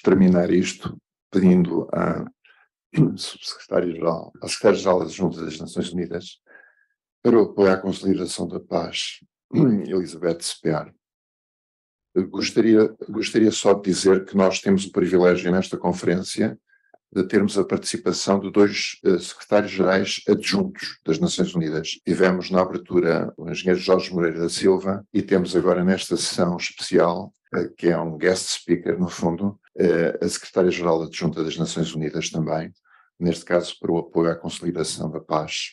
vamos terminar isto pedindo à Secretária-Geral, à Secretária-Geral Adjunta das Nações Unidas, para o apoio à Consolidação da Paz, Elizabeth Spehar. Gostaria só de dizer que nós temos o privilégio nesta conferência de termos a participação de dois secretários-gerais adjuntos das Nações Unidas. Tivemos na abertura o engenheiro Jorge Moreira da Silva e temos agora nesta sessão especial, que é um guest speaker no fundo, a Secretária-Geral Adjunta das Nações Unidas também, neste caso para o apoio à consolidação da paz.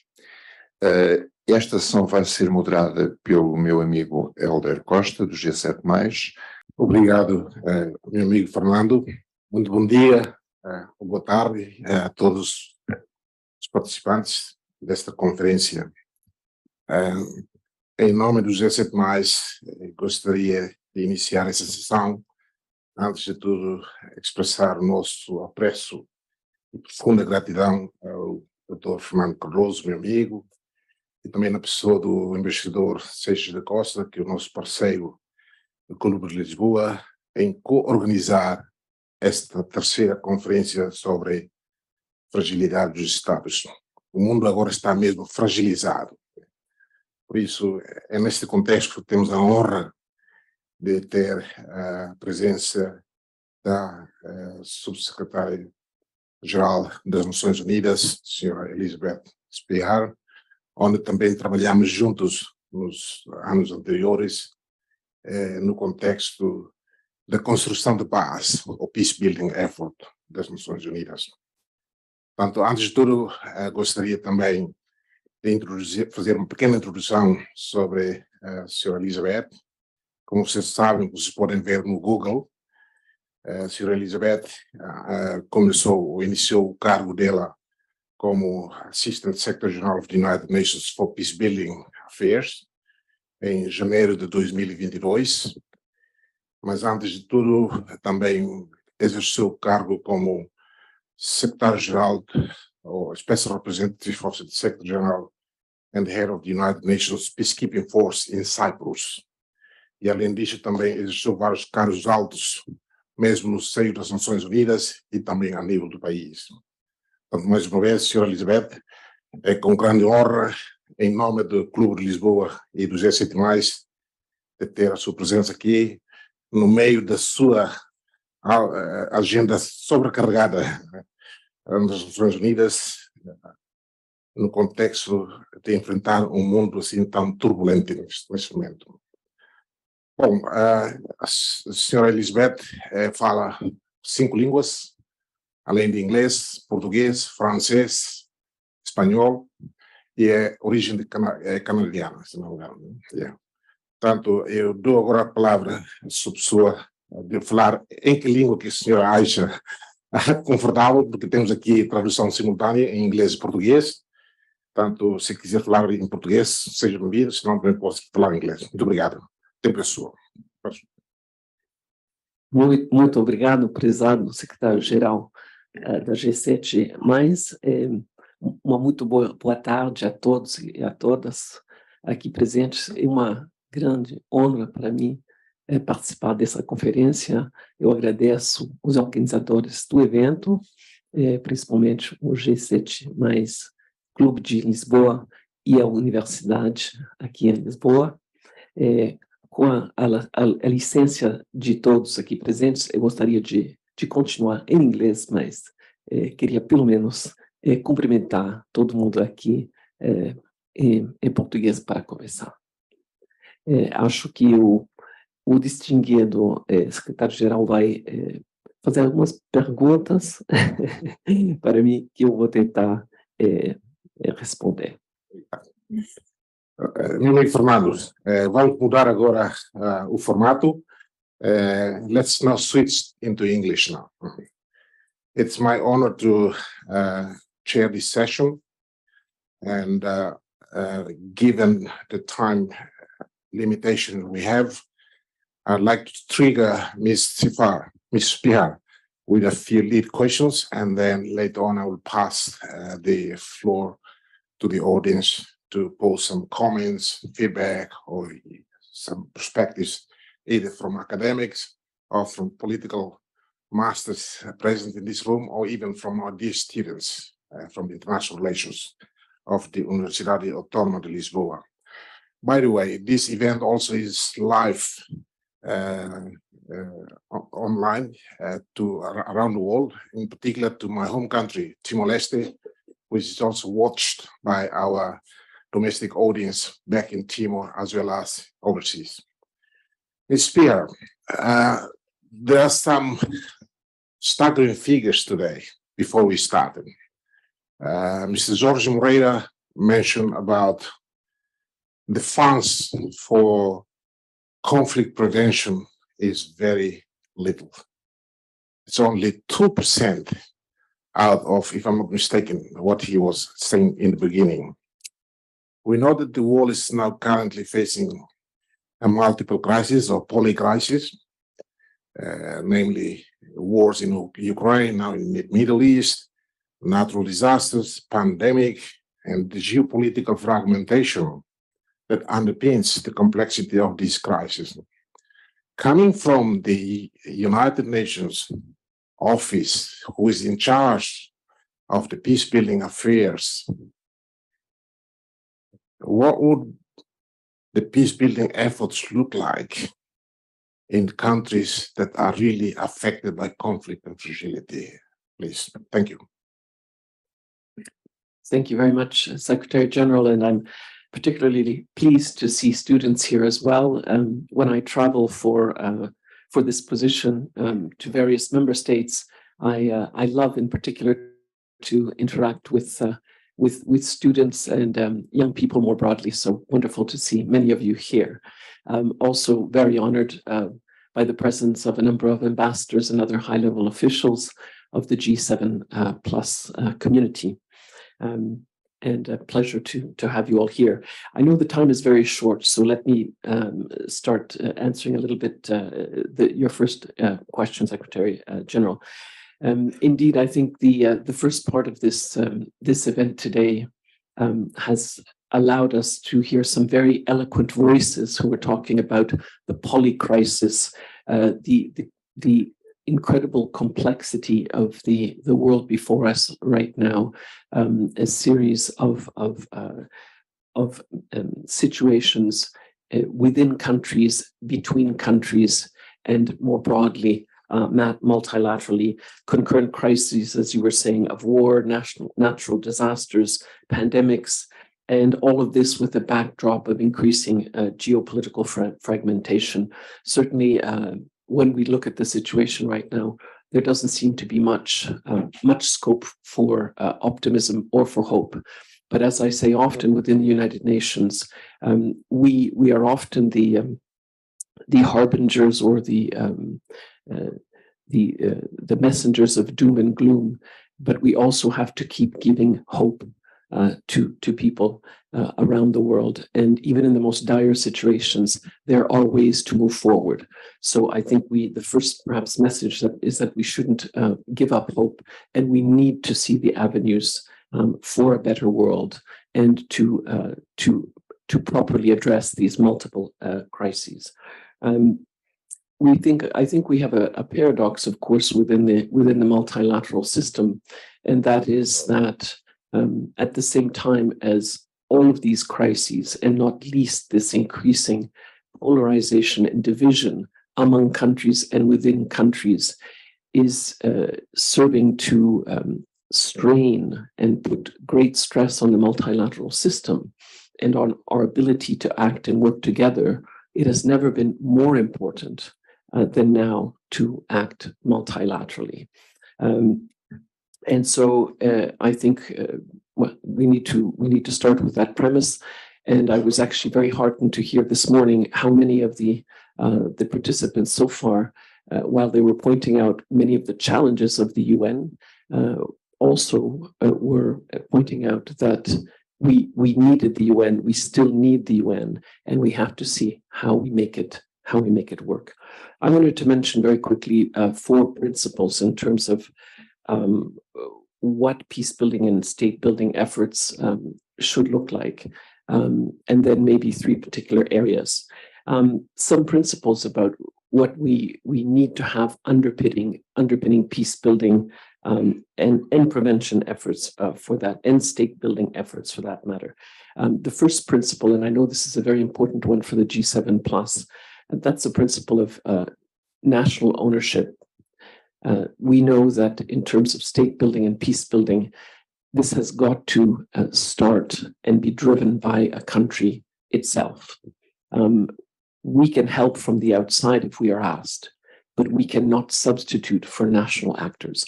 Esta sessão vai ser moderada pelo meu amigo Hélder Costa, do G7+. Obrigado, meu amigo Fernando. Muito bom dia, boa tarde a todos os participantes desta conferência. Em nome do G7+, gostaria de iniciar essa sessão, antes de tudo, expressar o nosso apreço e profunda gratidão ao Dr. Fernando Cardoso, meu amigo, e também na pessoa do investidor Seixas da Costa, que é o nosso parceiro do Clube de Lisboa, em co-organizar esta terceira conferência sobre fragilidades dos Estados. O mundo agora está mesmo fragilizado. Por isso, é neste contexto que temos a honra de ter a presença da Subsecretária-Geral das Nações Unidas, Sra. Elizabeth Spehar, onde também trabalhamos juntos nos anos anteriores, no contexto da construção de paz, o Peace Building Effort das Nações Unidas. Portanto, antes de tudo, gostaria também de fazer uma pequena introdução sobre a Sra. Elizabeth. Como vocês sabem, vocês podem ver no Google, a Sra. Elizabeth iniciou o cargo dela como Assistant Secretary-Geral of the United Nations for Peace Building Affairs em janeiro de 2022, mas antes de tudo também exerceu o cargo como Secretário-Geral ou Special Representative of the Secretary-General and Head of the United Nations Peacekeeping Force in Cyprus. E além disso também exerceu vários cargos altos, mesmo no seio das Nações Unidas e também a nível do país. Portanto, mais uma vez, Sra. Elizabeth, é com grande honra, em nome do Clube de Lisboa e do G7+, de ter a sua presença aqui, no meio da sua agenda sobrecarregada das Nações Unidas, no contexto de enfrentar um mundo assim tão turbulento neste momento. Bom, a Sra. Elizabeth fala 5 línguas, além de inglês, português, francês, espanhol, e é origem canadiana, se não me engano. Yeah. Portanto, eu dou agora a palavra à sua pessoa de falar em que língua que a senhora acha confortável, porque temos aqui tradução simultânea em inglês e português. Portanto, se quiser falar em português, seja bem-vindo, senão também posso falar em inglês. Muito obrigado. Tempo é sua. Muito obrigado, prezado secretário-geral da G7+. Uma muito boa tarde a todos e a todas aqui presentes. É uma grande honra para mim participar dessa conferência. Eu agradeço os organizadores do evento, principalmente o G7+, Clube de Lisboa e a Universidade aqui em Lisboa. Com a licença de todos aqui presentes, eu gostaria de continuar em inglês, mas queria pelo menos cumprimentar todo mundo aqui em português para começar. Acho que o distinguido secretário-geral vai fazer algumas perguntas para mim que eu vou tentar responder. Meu amigo Fernando, vamos mudar agora o formato. Let's now switch into English now. It's my honor to chair this session, and given the time limitation we have, I'd like to trigger Ms. Spehar with a few lead questions, and then later on I will pass the floor to the audience to pose some comments, feedback, or some perspectives, either from academics or from political masters present in this room, or even from our dear students from the international relations of the Universidade Autónoma de Lisboa. By the way, this event also is live online around the world, in particular to my home country, Timor-Leste, which is also watched by our domestic audience back in Timor as well as overseas. Ms. Spehar, there are some staggering figures today before we started. Mr. Jorge Moreira mentioned about the funds for conflict prevention is very little. It's only 2% out of, if I'm not mistaken, what he was saying in the beginning. We know that the world is now currently facing a multiple crisis or polycrisis, namely wars in Ukraine, now in the Middle East, natural disasters, pandemic, and the geopolitical fragmentation that underpins the complexity of this crisis. Coming from the United Nations office, who is in charge of the peace-building affairs, what would the peace-building efforts look like in countries that are really affected by conflict and fragility? Please, thank you. Thank you very much, Secretary-General, and I'm particularly pleased to see students here as well. When I travel for this position to various member states, I love in particular to interact with students and young people more broadly. So wonderful to see many of you here. Also very honored by the presence of a number of ambassadors and other high-level officials of the G7 plus community. And a pleasure to have you all here. I know the time is very short, so let me start answering a little bit your first question, Secretary General. Indeed, I think the first part of this event today has allowed us to hear some very eloquent voices who were talking about the polycrisis, the incredible complexity of the world before us right now, a series of situations within countries, between countries, and more broadly, multilaterally, concurrent crises, as you were saying, of war, natural disasters, pandemics, and all of this with a backdrop of increasing geopolitical fragmentation. Certainly, when we look at the situation right now, there doesn't seem to be much scope for optimism or for hope. But as I say often within the United Nations, we are often the harbingers or the messengers of doom and gloom. But we also have to keep giving hope to people around the world. And even in the most dire situations, there are ways to move forward. So I think the first perhaps message is that we shouldn't give up hope, and we need to see the avenues for a better world and to properly address these multiple crises. I think we have a paradox, of course, within the multilateral system, and that is that at the same time as all of these crises, and not least this increasing polarization and division among countries and within countries, is serving to strain and put great stress on the multilateral system and on our ability to act and work together. It has never been more important than now to act multilaterally. And so I think we need to start with that premise. And I was actually very heartened to hear this morning how many of the participants so far, while they were pointing out many of the challenges of the UN, also were pointing out that we needed the UN, we still need the UN, and we have to see how we make it work. I wanted to mention very quickly 4 principles in terms of what peace building and state building efforts should look like, and then maybe 3 particular areas. Some principles about what we need to have underpinning peace building and prevention efforts for that, and state building efforts for that matter. The first principle, and I know this is a very important one for the G7 plus, that's the principle of national ownership. We know that in terms of state building and peace building, this has got to start and be driven by a country itself. We can help from the outside if we are asked, but we cannot substitute for national actors.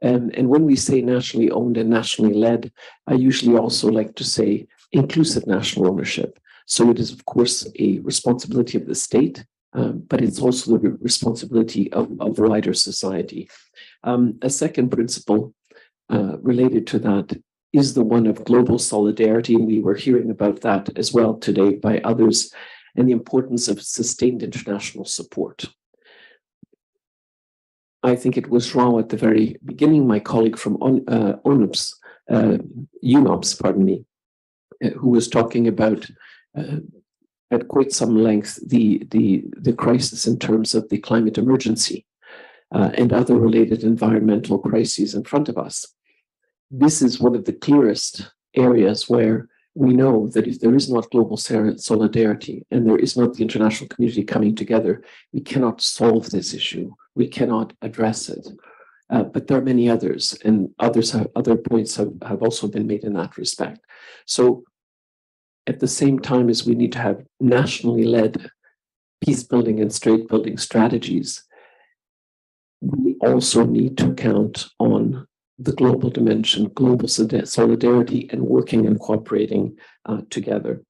And when we say nationally owned and nationally led, I usually also like to say inclusive national ownership. So it is, of course, a responsibility of the state, but it's also the responsibility of wider society. A second principle related to that is the one of global solidarity, and we were hearing about that as well today by others, and the importance of sustained international support. I think it was João at the very beginning, my colleague from UNOPS, who was talking about at quite some length the crisis in terms of the climate emergency and other related environmental crises in front of us. This is one of the clearest areas where we know that if there is not global solidarity and there is not the international community coming together, we cannot solve this issue. We cannot address it. But there are many others, and other points have also been made in that respect. So at the same time as we need to have nationally led peace building and state building strategies, we also need to count on the global dimension, global solidarity, and working and cooperating together.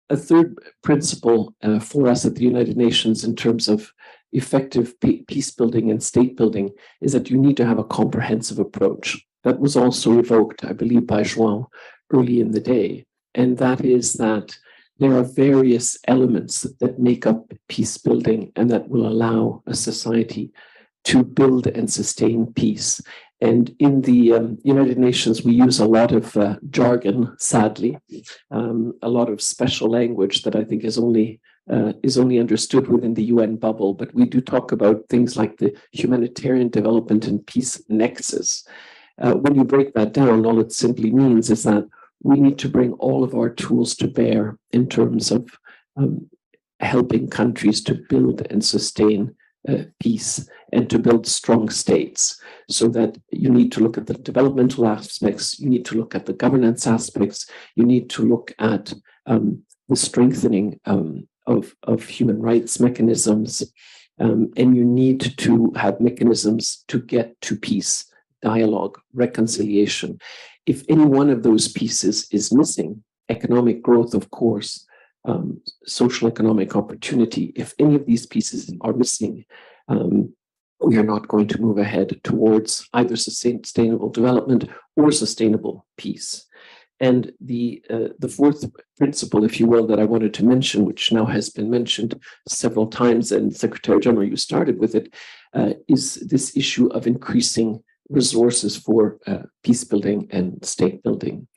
A third principle for us at the United Nations in terms of effective peace building and state building is that you need to have a comprehensive approach. That was also evoked, I believe, by João early in the day. And that is that there are various elements that make up peace building and that will allow a society to build and sustain peace. And in the United Nations, we use a lot of jargon, sadly, a lot of special language that I think is only understood within the UN bubble. But we do talk about things like the humanitarian development and peace nexus. When you break that down, all it simply means is that we need to bring all of our tools to bear in terms of helping countries to build and sustain peace and to build strong states, so that you need to look at the developmental aspects, you need to look at the governance aspects, you need to look at the strengthening of human rights mechanisms, and you need to have mechanisms to get to peace, dialogue, reconciliation. If any one of those pieces is missing, economic growth, of course, social economic opportunity, if any of these pieces are missing, we are not going to move ahead towards either sustainable development or sustainable peace. And the fourth principle, if you will, that I wanted to mention, which now has been mentioned several times, and Secretary-General, you started with it, is this issue of increasing resources for peace building and state building.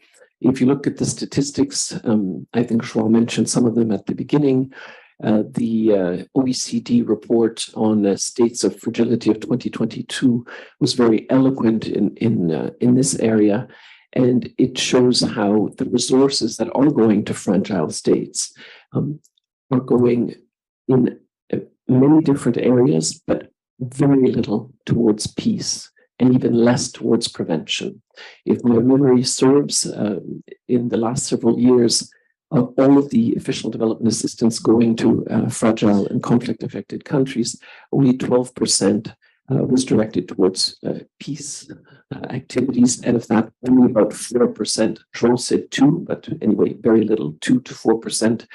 If you look at the statistics, I think João mentioned some of them at the beginning. The OECD report on states of fragility of 2022 was very eloquent in this area, and it shows how the resources that are going to fragile states are going in many different areas, but very little towards peace, and even less towards prevention. If my memory serves, in the last several years, of all of the official development assistance going to fragile and conflict-affected countries, only 12% was directed towards peace activities, and of that, only about 4%, João said 2%, but anyway, very little, 2 to 4%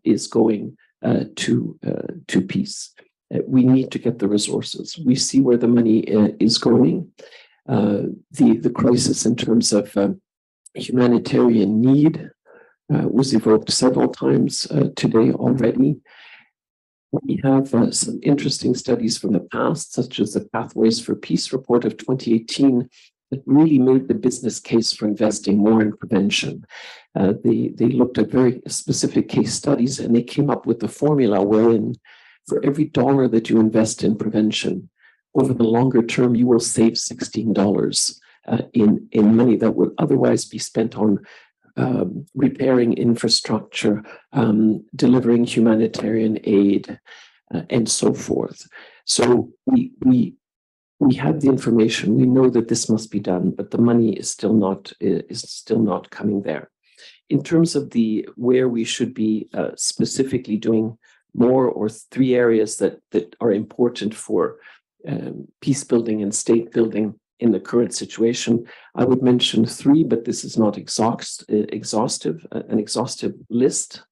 is going to peace. We need to get the resources. We see where the money is going. The crisis in terms of humanitarian need was evoked several times today already. We have some interesting studies from the past, such as the Pathways for Peace report of 2018, that really made the business case for investing more in prevention. They looked at very specific case studies, and they came up with a formula wherein for every dollar that you invest in prevention, over the longer term, you will save $16 in money that would otherwise be spent on repairing infrastructure, delivering humanitarian aid, and so forth. So we have the information. We know that this must be done, but the money is still not coming there. In terms of where we should be specifically doing more, or three areas that are important for peace building and state building in the current situation, I would mention three, but this is not an exhaustive list.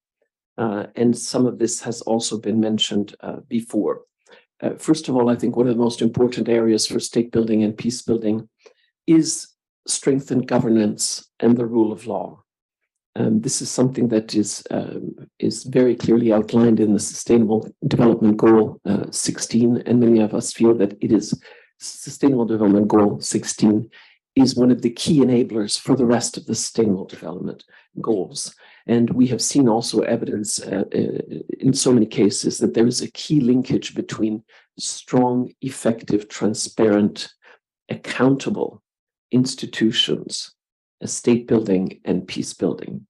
And some of this has also been mentioned before. First of all, I think one of the most important areas for state building and peace building is strengthened governance and the rule of law. This is something that is very clearly outlined in the Sustainable Development Goal 16, and many of us feel that it is Sustainable Development Goal 16 is one of the key enablers for the rest of the Sustainable Development Goals. And we have seen also evidence in so many cases that there is a key linkage between strong, effective, transparent, accountable institutions, state building, and peace building.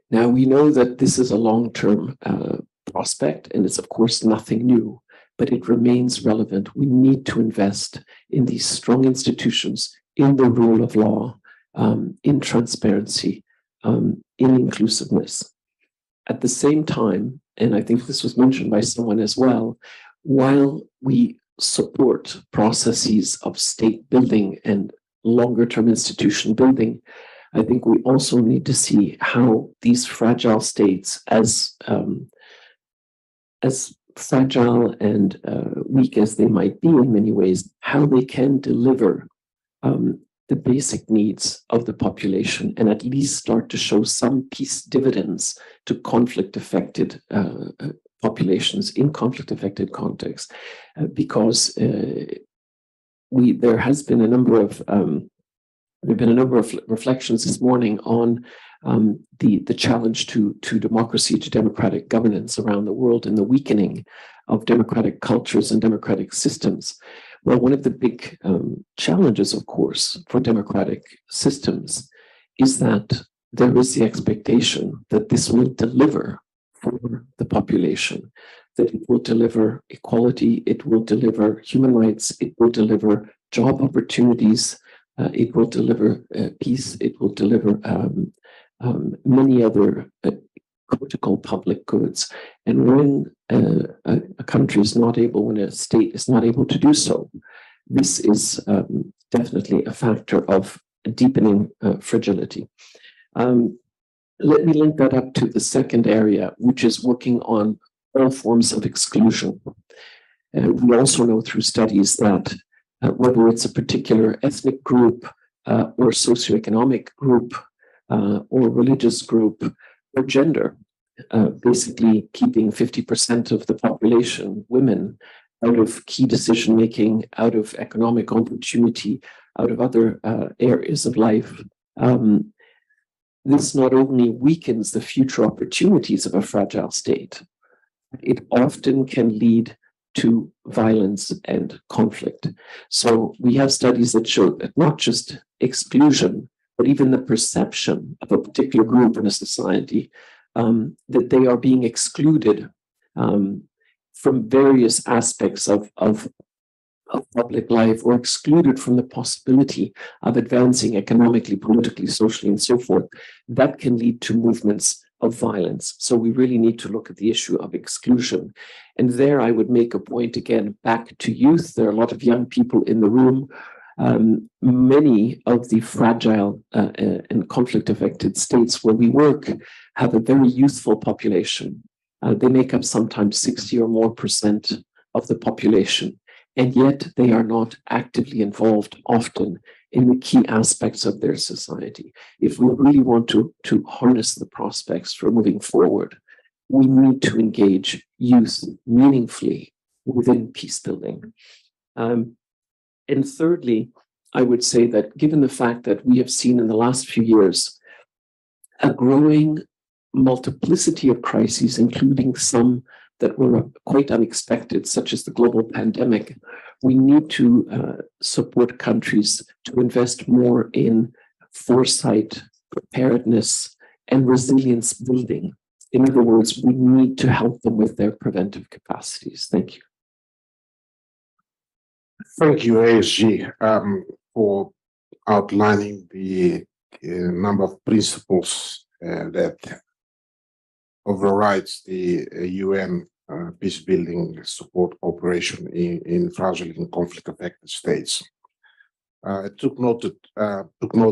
Now, we know that this is a long-term prospect, and it's, of course, nothing new, but it remains relevant. We need to invest in these strong institutions, in the rule of law, in transparency, in inclusiveness. At the same time, and I think this was mentioned by someone as well, while we support processes of state building and longer-term institution building, I think we also need to see how these fragile states, as fragile and weak as they might be in many ways, how they can deliver the basic needs of the population and at least start to show some peace dividends to conflict-affected populations in conflict-affected contexts, because there have been a number of reflections this morning on the challenge to democracy, to democratic governance around the world, and the weakening of democratic cultures and democratic systems. Well, one of the big challenges, of course, for democratic systems is that there is the expectation that this will deliver for the population, that it will deliver equality, it will deliver human rights, it will deliver job opportunities, it will deliver peace, it will deliver many other critical public goods. And when a country is not able, when a state is not able to do so, this is definitely a factor of deepening fragility. Let me link that up to the second area, which is working on all forms of exclusion. We also know through studies that whether it's a particular ethnic group or socioeconomic group or religious group or gender, basically keeping 50% of the population, women, out of key decision-making, out of economic opportunity, out of other areas of life, this not only weakens the future opportunities of a fragile state, it often can lead to violence and conflict. So we have studies that show that not just exclusion, but even the perception of a particular group in a society, that they are being excluded from various aspects of public life, or excluded from the possibility of advancing economically, politically, socially, and so forth, that can lead to movements of violence. So we really need to look at the issue of exclusion. And there I would make a point again back to youth. There are a lot of young people in the room. Many of the fragile and conflict-affected states where we work have a very youthful population. They make up sometimes 60% or more of the population, and yet they are not actively involved often in the key aspects of their society. If we really want to harness the prospects for moving forward, we need to engage youth meaningfully within peace building. And thirdly, I would say that given the fact that we have seen in the last few years a growing multiplicity of crises, including some that were quite unexpected, such as the global pandemic, we need to support countries to invest more in foresight, preparedness, and resilience building. In other words, we need to help them with their preventive capacities. Thank you. Thank you, ASG, for outlining the number of principles that overrides the UN peace-building support operation in fragile and conflict-affected states. I took note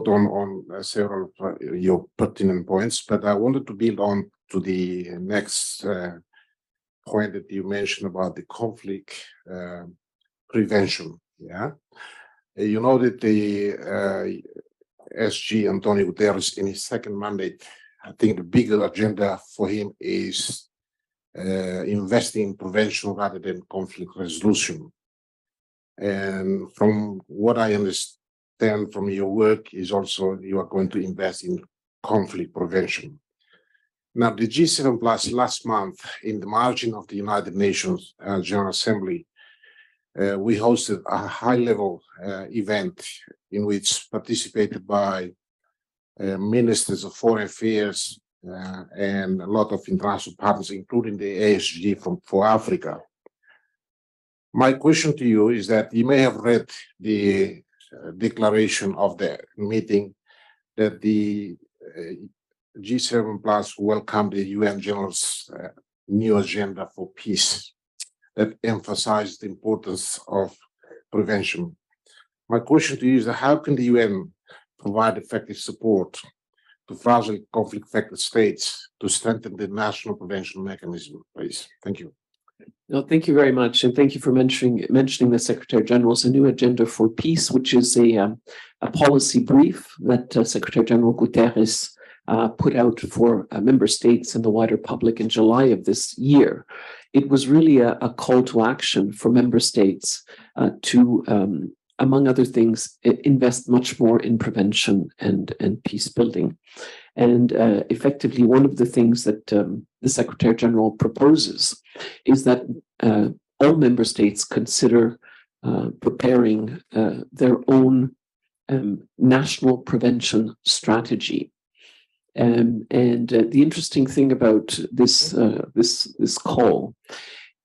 on several of your pertinent points, but I wanted to build on to the next point that you mentioned about the conflict prevention. Yeah, you know that the SG Antonio Guterres, in his second mandate, I think the bigger agenda for him is investing in prevention rather than conflict resolution. And from what I understand from your work is also you are going to invest in conflict prevention. Now, the G7 Plus last month, in the margin of the United Nations General Assembly, we hosted a high-level event in which participated by ministers of foreign affairs and a lot of international partners, including the ASG for Africa. My question to you is that you may have read the declaration of the meeting that the G7 Plus welcomed the UN General's new agenda for peace that emphasized the importance of prevention. My question to you is that how can the UN provide effective support to fragile conflict-affected states to strengthen the national prevention mechanism, please? Thank you. No, thank you very much, and thank you for mentioning the Secretary General's new agenda for peace, which is a policy brief that Secretary General Guterres put out for member states and the wider public in July of this year. It was really a call to action for member states to, among other things, invest much more in prevention and peace building. And effectively, one of the things that the Secretary General proposes is that all member states consider preparing their own national prevention strategy. And the interesting thing about this call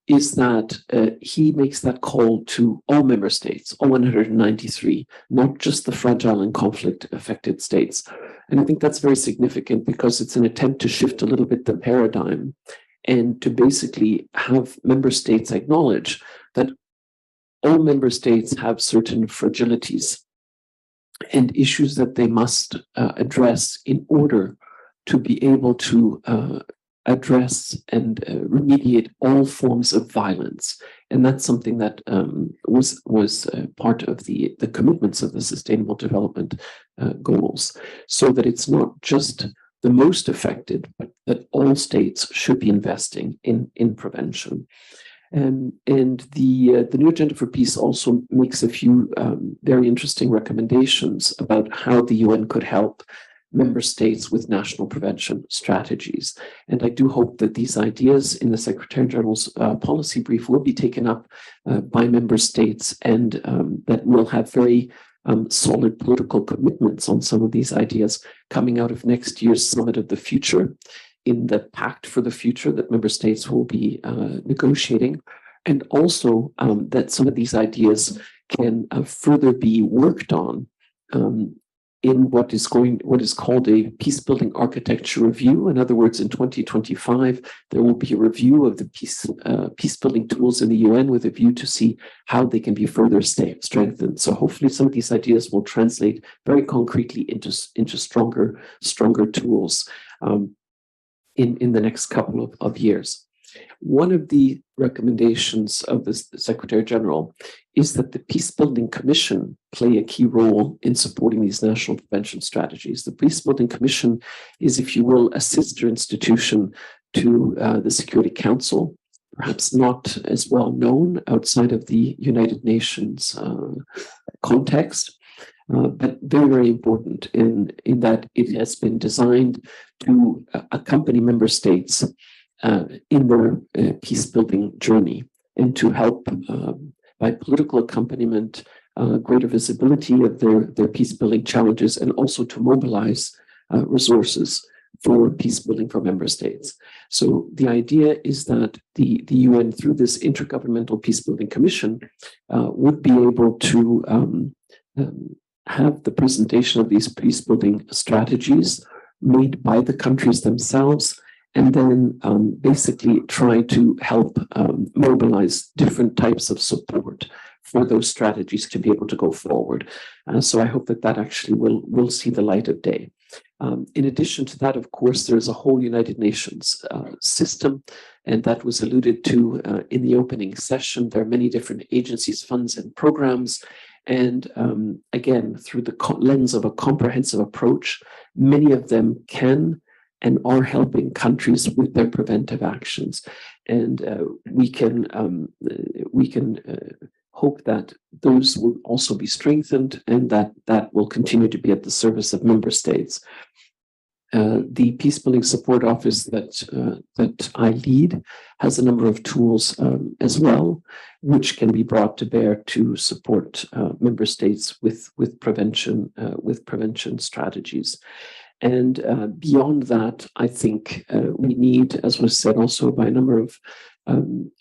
is that he makes that call to all member states, all 193, not just the fragile and conflict-affected states. And I think that's very significant because it's an attempt to shift a little bit the paradigm and to basically have member states acknowledge that all member states have certain fragilities and issues that they must address in order to be able to address and remediate all forms of violence. And that's something that was part of the commitments of the Sustainable Development Goals, so that it's not just the most affected, but that all states should be investing in prevention. And the new Agenda for Peace also makes a few very interesting recommendations about how the UN could help member states with national prevention strategies. And I do hope that these ideas in the Secretary General's policy brief will be taken up by member states, and that we'll have very solid political commitments on some of these ideas coming out of next year's Summit of the Future, in the Pact for the Future that member states will be negotiating, and also that some of these ideas can further be worked on in what is called a peace-building architecture review. In other words, in 2025, there will be a review of the peace-building tools in the UN with a view to see how they can be further strengthened. So hopefully some of these ideas will translate very concretely into stronger tools in the next couple of years. One of the recommendations of the Secretary General is that the Peace-Building Commission play a key role in supporting these national prevention strategies. The Peace-Building Commission is, if you will, a sister institution to the Security Council, perhaps not as well known outside of the United Nations context, but very, very important in that it has been designed to accompany member states in their peace-building journey, and to help by political accompaniment, greater visibility of their peace-building challenges, and also to mobilize resources for peace-building for member states. So the idea is that the UN, through this Intergovernmental Peace-Building Commission, would be able to have the presentation of these peace-building strategies made by the countries themselves, and then basically try to help mobilize different types of support for those strategies to be able to go forward. So I hope that actually will see the light of day. In addition to that, of course, there's a whole United Nations system, and that was alluded to in the opening session. There are many different agencies, funds, and programs. And again, through the lens of a comprehensive approach, many of them can and are helping countries with their preventive actions. And we can hope that those will also be strengthened, and that will continue to be at the service of member states. The Peace-Building Support Office that I lead has a number of tools as well, which can be brought to bear to support member states with prevention strategies. And beyond that, I think we need, as was said also by a number of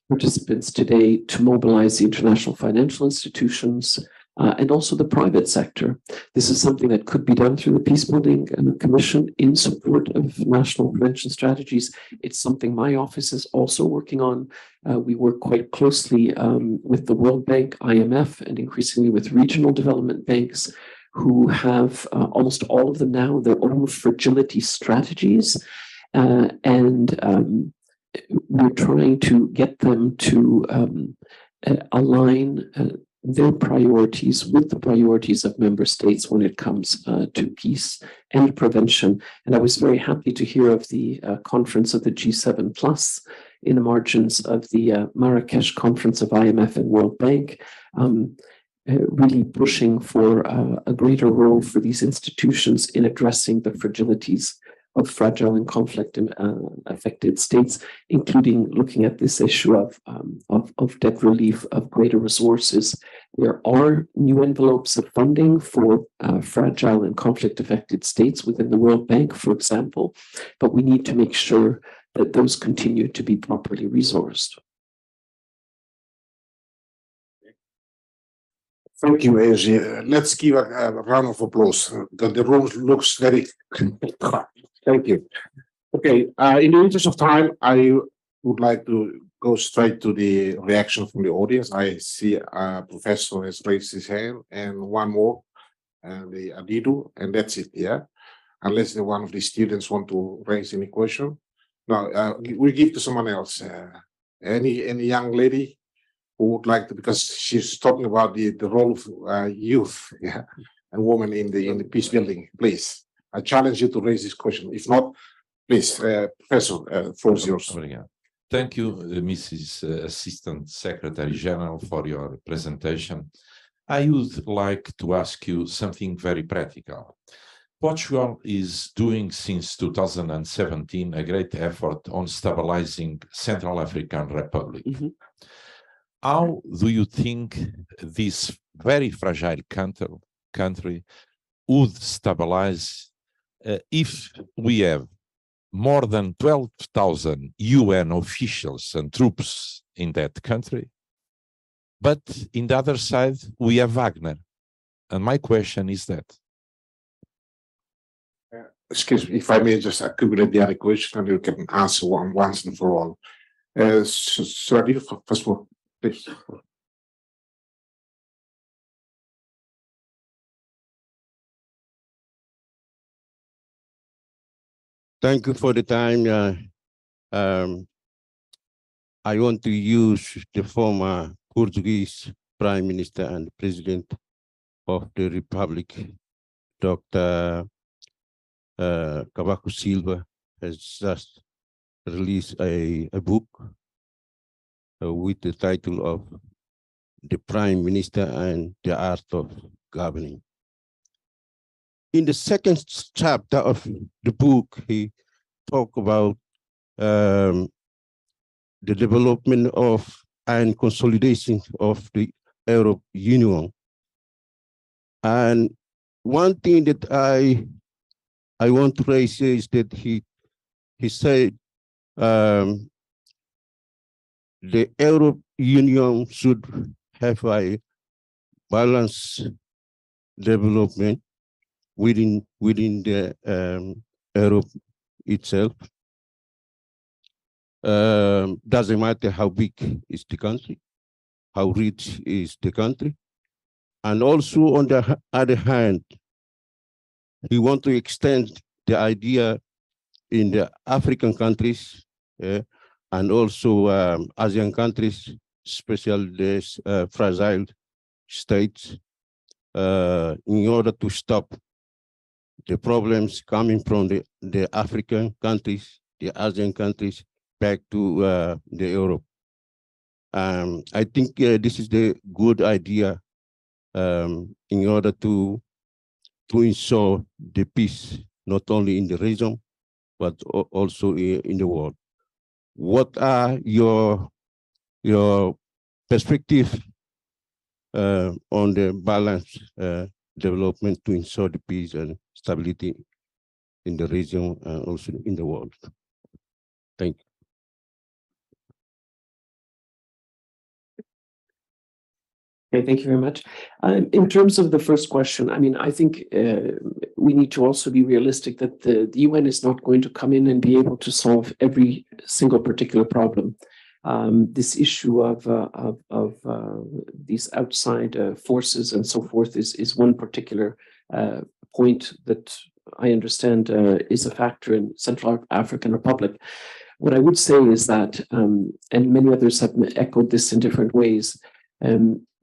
participants today, to mobilize the international financial institutions and also the private sector. This is something that could be done through the Peace-Building Commission in support of national prevention strategies. It's something my office is also working on. We work quite closely with the World Bank, IMF, and increasingly with regional development banks, who have almost all of them now their own fragility strategies. And we're trying to get them to align their priorities with the priorities of member states when it comes to peace and prevention. And I was very happy to hear of the conference of the G7 Plus in the margins of the Marrakesh conference of IMF and World Bank, really pushing for a greater role for these institutions in addressing the fragilities of fragile and conflict affected states, including looking at this issue of debt relief, of greater resources. There are new envelopes of funding for fragile and conflict affected states within the World Bank, for example, but we need to make sure that those continue to be properly resourced. Thank you, Ezgi. Let's give a round of applause. The room looks very. Thank you. Okay, in the interest of time, I would like to go straight to the reaction from the audience. I see a professor has raised his hand, and one more, the Adidu, and that's it. Yeah, unless one of the students want to raise any question. Now we give to someone else. Any young lady who would like to, because she's talking about the role of youth, yeah, and women in the peace building. Please, I challenge you to raise this question. If not, please, Professor, floor is yours. Thank you, Mrs. Assistant Secretary-General, for your presentation. I would like to ask you something very practical. Portugal is doing since 2017 a great effort on stabilizing Central African Republic. Mm-hmm. How do you think this very fragile country would stabilize if we have more than 12,000 UN officials and troops in that country, but in the other side we have Wagner? And my question is that. Excuse me, if I may just accumulate the other question, and you can answer one once and for all. So I need first of all, please. Thank you for the time. I want to use the former Portuguese Prime Minister and President of the Republic, Dr. Cavaco Silva, has just released a book with the title of The Prime Minister and the Art of Governing. In the second chapter of the book, he talked about the development of and consolidation of the Europe Union. And one thing that I want to raise is that he said the Europe Union should have a balanced development within the Europe itself. Doesn't matter how big is the country, how rich is the country. And also on the other hand, we want to extend the idea in the African countries and also Asian countries, especially these fragile states, in order to stop the problems coming from the African countries, the Asian countries, back to the Europe. I think this is the good idea in order to ensure the peace, not only in the region, but also in the world. What are your perspective on the balanced development to ensure the peace and stability in the region and also in the world? Thank you. Okay, thank you very much. In terms of the first question, I mean, I think we need to also be realistic that the UN is not going to come in and be able to solve every single particular problem. This issue of these outside forces and so forth is one particular point that I understand is a factor in Central African Republic. What I would say is that, and many others have echoed this in different ways,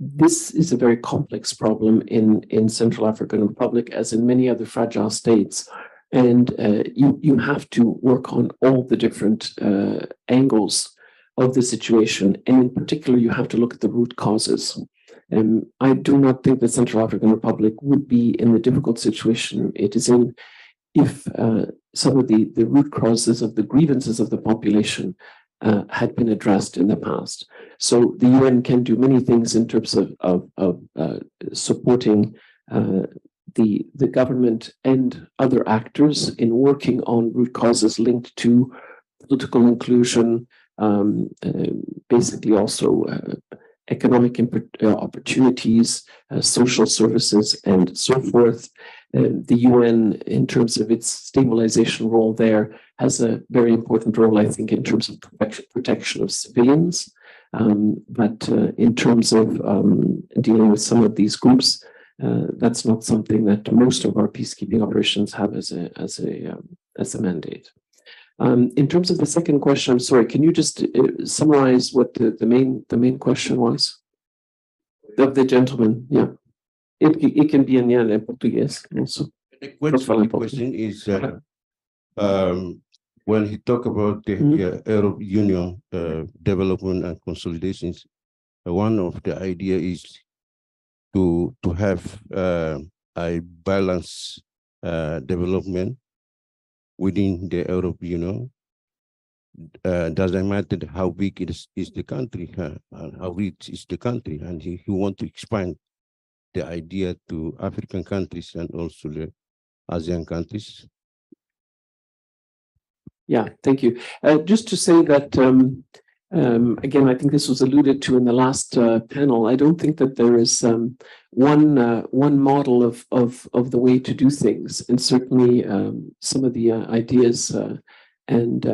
this is a very complex problem in Central African Republic, as in many other fragile states. And you have to work on all the different angles of the situation. And in particular, you have to look at the root causes. I do not think that Central African Republic would be in the difficult situation it is in if some of the root causes of the grievances of the population had been addressed in the past. So the UN can do many things in terms of supporting the government and other actors in working on root causes linked to political inclusion, basically also economic opportunities, social services, and so forth. The UN, in terms of its stabilization role there, has a very important role, I think, in terms of protection of civilians. But in terms of dealing with some of these groups, that's not something that most of our peacekeeping operations have as a mandate. In terms of the second question, I'm sorry, can you just summarize what the main question was? Of the gentleman, yeah. It can be in Portuguese also. The question is when he talked about the Europe Union development and consolidations, one of the idea is to have a balanced development within the Europe Union. Doesn't matter how big it is the country, how rich is the country, and he want to expand the idea to African countries and also the Asian countries. Yeah, thank you. Just to say that, again, I think this was alluded to in the last panel. I don't think that there is one model of the way to do things, and certainly some of the ideas and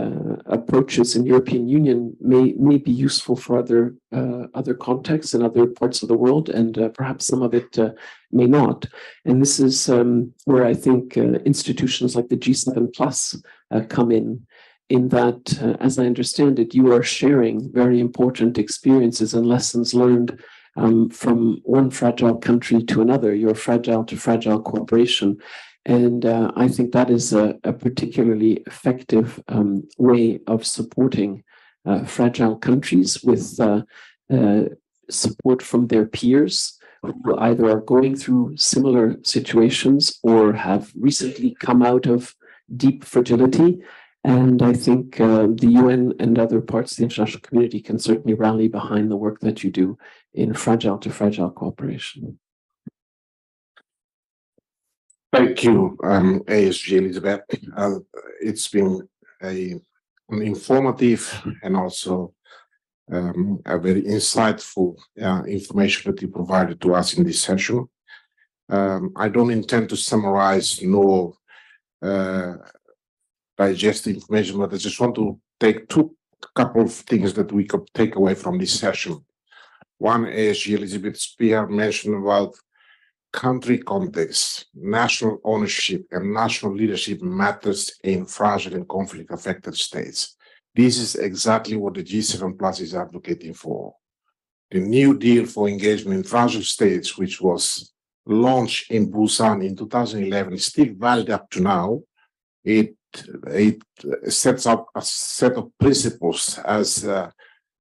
approaches in European Union may be useful for other contexts in other parts of the world, and perhaps some of it may not. And this is where I think institutions like the G7 Plus come in that, as I understand it, you are sharing very important experiences and lessons learned from one fragile country to another, your fragile to fragile cooperation. And I think that is a particularly effective way of supporting fragile countries with support from their peers who either are going through similar situations or have recently come out of deep fragility, And I think the UN and other parts of the international community can certainly rally behind the work that you do in fragile to fragile cooperation. Thank you, ASG Elizabeth. It's been an informative and also a very insightful information that you provided to us in this session. I don't intend to summarize nor digest the information, but I just want to take couple of things that we could take away from this session. One, ASG Elizabeth Spehar mentioned about country context, national ownership, and national leadership matters in fragile and conflict-affected states. This is exactly what the G7 Plus is advocating for. The New Deal for Engagement in Fragile States, which was launched in Busan in 2011, is still valid up to now. It sets up a set of principles, as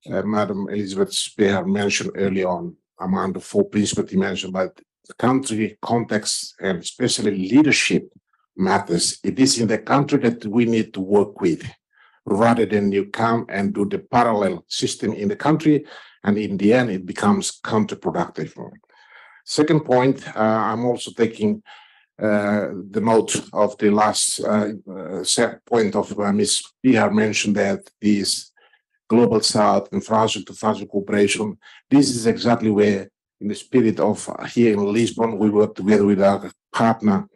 Madam Elizabeth Spehar mentioned early on, among the 4 principles he mentioned, but country context and especially leadership matters. It is in the country that we need to work with, rather than you come and do the parallel system in the country, and in the end it becomes counterproductive. Second point, I'm also taking the note of the last point of Ms. Spehar mentioned that this global south and fragile to fragile cooperation, this is exactly where, in the spirit of here in Lisbon, we work together with our partner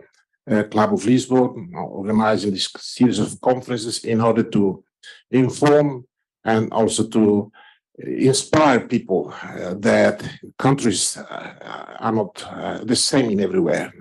Club of Lisbon, organizing this series of conferences in order to inform and also to inspire people that countries are not the same in everywhere.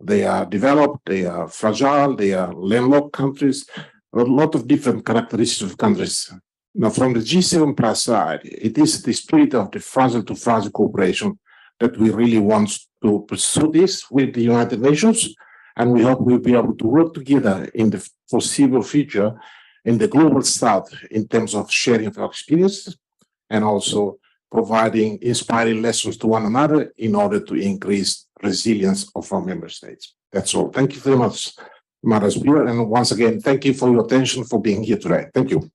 They are developed, they are fragile, they are landlocked countries, a lot of different characteristics of countries. Now, from the G7 Plus side, it is the spirit of the fragile to fragile cooperation that we really want to pursue this with the United Nations, and we hope we'll be able to work together in the foreseeable future in the global south in terms of sharing of our experiences and also providing inspiring lessons to one another in order to increase resilience of our member states. That's all. Thank you very much, Madam Speaker, and once again, thank you for your attention, for being here today. Thank you.